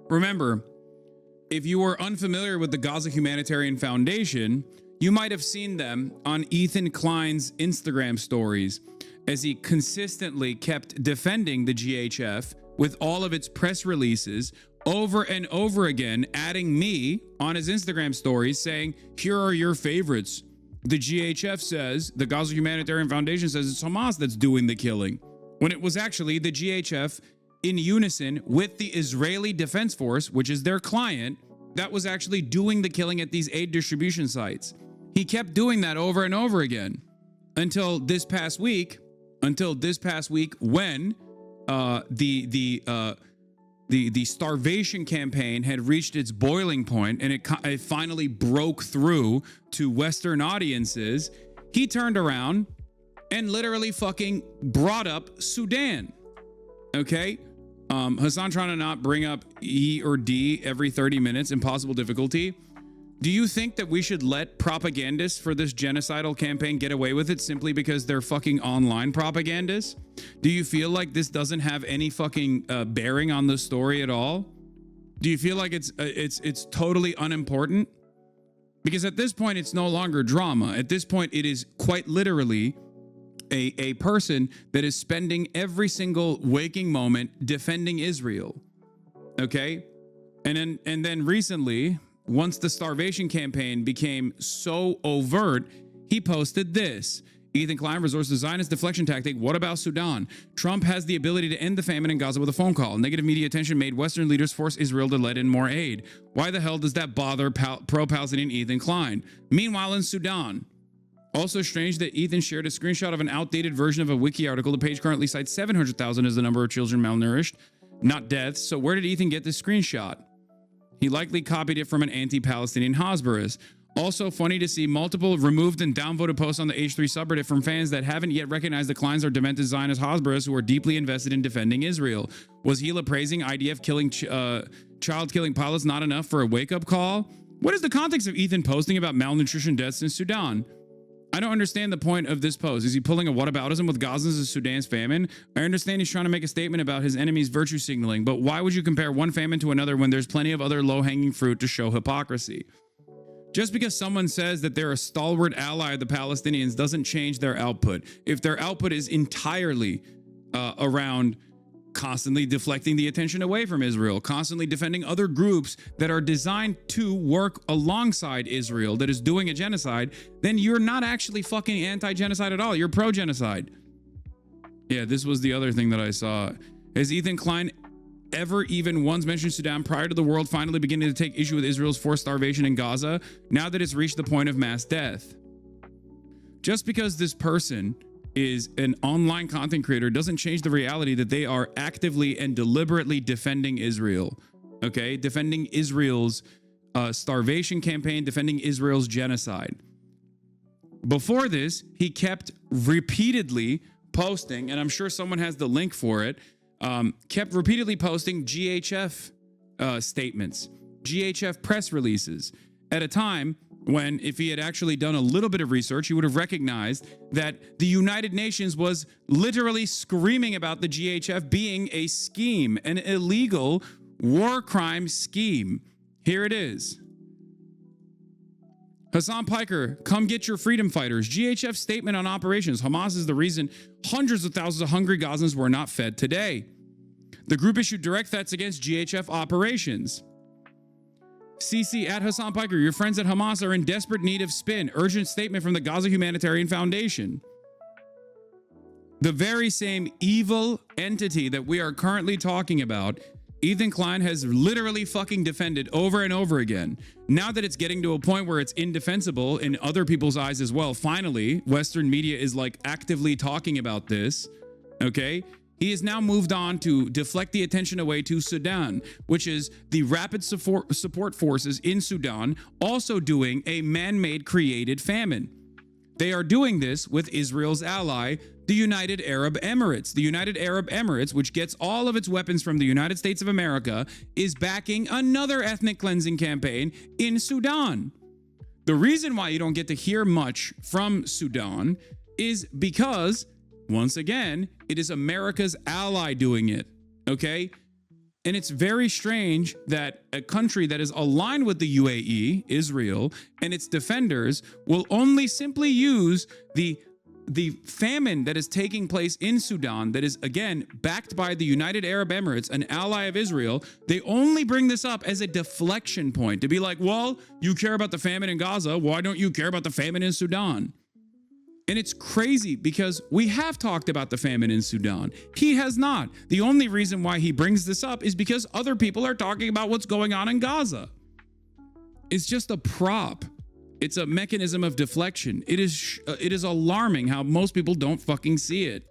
Remember, if you were unfamiliar with the Gaza Humanitarian Foundation, you might have seen them on Ethan Klein's Instagram stories as he consistently kept defending the GHF with all of its press releases over and over again, adding me on his Instagram stories saying, here are your favorites. The GHF says, the Gaza Humanitarian Foundation says it's Hamas that's doing the killing, when it was actually the GHF in unison with the Israeli Defense Force, which is their client, that was actually doing the killing at these aid distribution sites. He kept doing that over and over again until this past week when the starvation campaign had reached its boiling point and it finally broke through to Western audiences. He turned around and literally fucking brought up Sudan. Okay? Hasan trying to not bring up E or D every 30 minutes, impossible difficulty. Do you think that we should let propagandists for this genocidal campaign get away with it simply because they're fucking online propagandists? Do you feel like this doesn't have any fucking bearing on the story at all? Do you feel like it's totally unimportant? Because at this point, it's no longer drama. At this point, it is quite literally a person that is spending every single waking moment defending Israel. Okay? And then recently, once the starvation campaign became so overt, he posted this. Ethan Klein resorts to Zionist deflection tactic. What about Sudan? Trump has the ability to end the famine in Gaza with a phone call. Negative media attention made Western leaders force Israel to let in more aid. Why the hell does that bother pro-Palestinian Ethan Klein? Meanwhile, in Sudan, also strange that Ethan shared a screenshot of an outdated version of a wiki article. The page currently cites 700,000 as the number of children malnourished, not deaths. So where did Ethan get this screenshot? He likely copied it from an anti-Palestinian Hasbras. Also funny to see multiple removed and downvoted posts on the H3 subreddit from fans that haven't yet recognized the Kleins are demented Zionist Hasbras who are deeply invested in defending Israel. Was Hila praising IDF killing child-killing pilots not enough for a wake-up call? What is the context of Ethan posting about malnutrition deaths in Sudan? I don't understand the point of this post. Is he pulling a whataboutism with Gazans of Sudan's famine? I understand he's trying to make a statement about his enemy's virtue signaling, but why would you compare one famine to another when there's plenty of other low-hanging fruit to show hypocrisy? Just because someone says that they're a stalwart ally of the Palestinians doesn't change their output. If their output is entirely around constantly deflecting the attention away from Israel, constantly defending other groups that are designed to work alongside Israel that is doing a genocide, then you're not actually fucking anti-genocide at all. You're pro-genocide. Yeah, this was the other thing that I saw. Has Ethan Klein ever even once mentioned Sudan prior to the world finally beginning to take issue with Israel's forced starvation in Gaza, now that it's reached the point of mass death? Just because this person is an online content creator doesn't change the reality that they are actively and deliberately defending Israel. Okay? Defending Israel's starvation campaign, defending Israel's genocide. Before this, he kept repeatedly posting, and I'm sure someone has the link for it, kept repeatedly posting GHF statements, GHF press releases at a time when, if he had actually done a little bit of research, he would have recognized that the United Nations was literally screaming about the GHF being a scheme, an illegal war crime scheme. Here it is. Hasan Piker, come get your freedom fighters. GHF statement on operations. Hamas is the reason hundreds of thousands of hungry Gazans were not fed today. The group issued direct threats against GHF operations. CC at Hasan Piker, your friends at Hamas are in desperate need of spin. Urgent statement from the Gaza Humanitarian Foundation. The very same evil entity that we are currently talking about, Ethan Klein has literally fucking defended over and over again. Now that it's getting to a point where it's indefensible in other people's eyes as well, finally, Western media is like actively talking about this, okay? He has now moved on to deflect the attention away to Sudan, which is the rapid support forces in Sudan also doing a man-made created famine. They are doing this with Israel's ally, the United Arab Emirates. The United Arab Emirates, which gets all of its weapons from the United States of America, is backing another ethnic cleansing campaign in Sudan. The reason why you don't get to hear much from Sudan is because, once again, it is America's ally doing it, okay? And it's very strange that a country that is aligned with the UAE, Israel, and its defenders will only simply use the famine that is taking place in Sudan, that is, again, backed by the United Arab Emirates, an ally of Israel. They only bring this up as a deflection point to be like, well, you care about the famine in Gaza. Why don't you care about the famine in Sudan? And it's crazy because we have talked about the famine in Sudan. He has not. The only reason why he brings this up is because other people are talking about what's going on in Gaza. It's just a prop. It's a mechanism of deflection. It is alarming how most people don't fucking see it.